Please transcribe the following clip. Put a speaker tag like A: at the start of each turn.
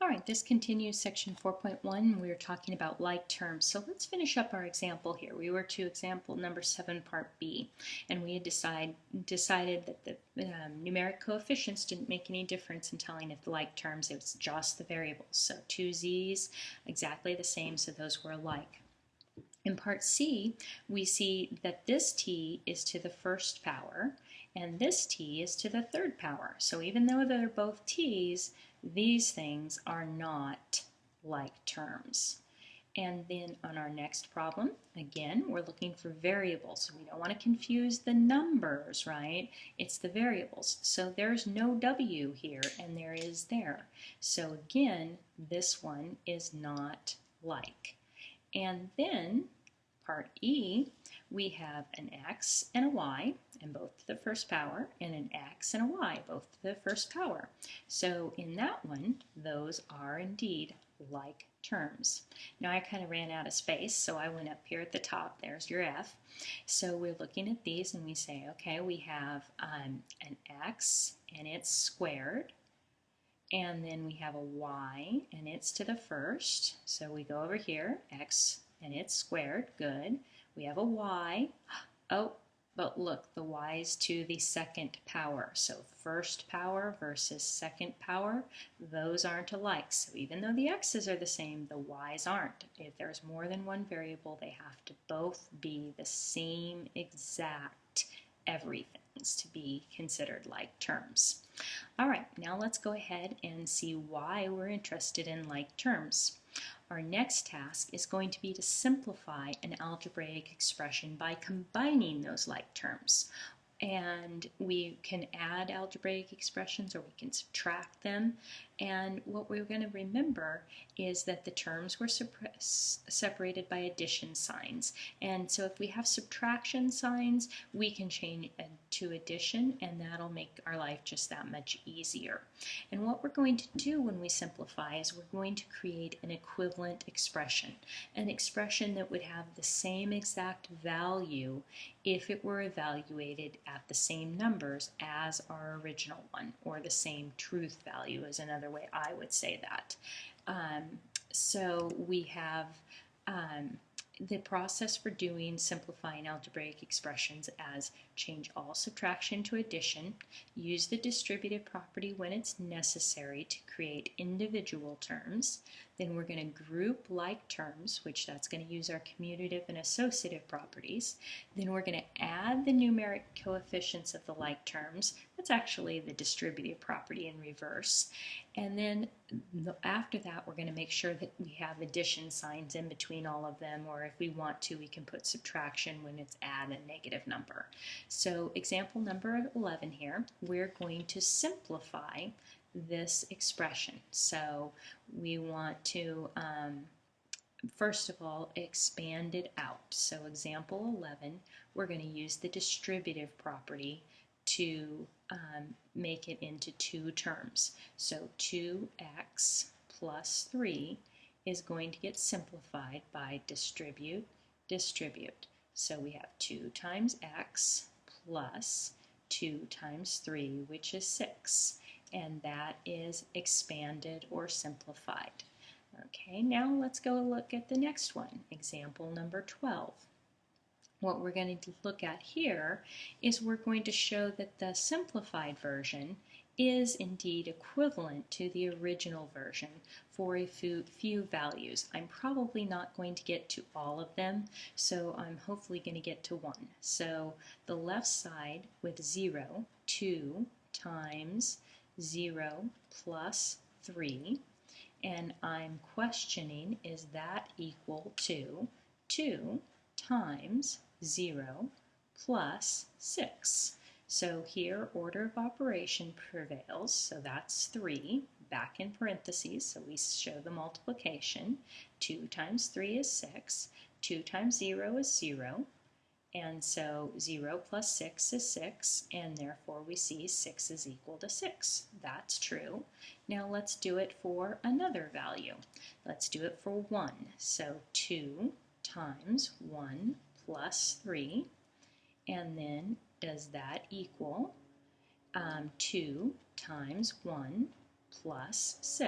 A: All right, this continues section 4.1. We were talking about like terms. So let's finish up our example here. We were to example number 7, part B, and we had decided that the numeric coefficients didn't make any difference in telling if the like terms, it was just the variables. So two z's, exactly the same, so those were alike. In part C, we see that this t is to the first power, and this t is to the third power. So even though they're both t's, these things are not like terms. And then on our next problem, again, we're looking for variables. We don't want to confuse the numbers, right? It's the variables. So there's no w here, and there is there. So again, this one is not like. And then, part E, we have an x and a y, and both to the first power, and an x and a y, both to the first power. So in that one, those are indeed like terms. Now I kind of ran out of space, so I went up here at the top. There's your f. So we're looking at these, and we say, okay, we have an x, and it's squared. And then we have a y, and it's to the first. So we go over here, x, and it's squared. Good. We have a y. Oh, but look, the y is to the second power. So first power versus second power, those aren't alike. So even though the x's are the same, the y's aren't. If there's more than one variable, they have to both be the same exact everythings to be considered like terms. All right, now let's go ahead and see why we're interested in like terms. Our next task is going to be to simplify an algebraic expression by combining those like terms. And we can add algebraic expressions or we can subtract them. And what we're going to remember is that the terms were separated by addition signs. And so if we have subtraction signs, we can change to addition, and that'll make our life just that much easier. And what we're going to do when we simplify is we're going to create an equivalent expression, an expression that would have the same exact value if it were evaluated at the same numbers as our original one, or the same truth value is another way I would say that. So we have the process for doing simplifying algebraic expressions as change all subtraction to addition, use the distributive property when it's necessary to create individual terms. Then we're going to group like terms, which that's going to use our commutative and associative properties. Then we're going to add the numeric coefficients of the like terms. That's actually the distributive property in reverse. And then after that, we're going to make sure that we have addition signs in between all of them, or if we want to, we can put subtraction when it's add a negative number. So example number 11 here, we're going to simplify this expression. So we want to, first of all, expand it out. So example 11, we're going to use the distributive property to make it into two terms. So 2x plus 3 is going to get simplified by distribute, distribute. So we have 2 times x plus 2 times 3, which is 6. And that is expanded or simplified. Okay, now let's go look at the next one, example number 12. What we're going to look at here is we're going to show that the simplified version is indeed equivalent to the original version for a few values. I'm probably not going to get to all of them, so I'm hopefully going to get to one. So the left side with 0, 2 times 0 plus 3, and I'm questioning, is that equal to 2 times 0 plus 6? So here order of operation prevails, so that's 3 back in parentheses, so we show the multiplication. 2 times 3 is 6, 2 times 0 is 0, and so 0 plus 6 is 6, and therefore we see 6 is equal to 6. That's true. Now let's do it for another value. Let's do it for 1. So 2 times 1 plus 3, and then does that equal 2 times 1 plus 6?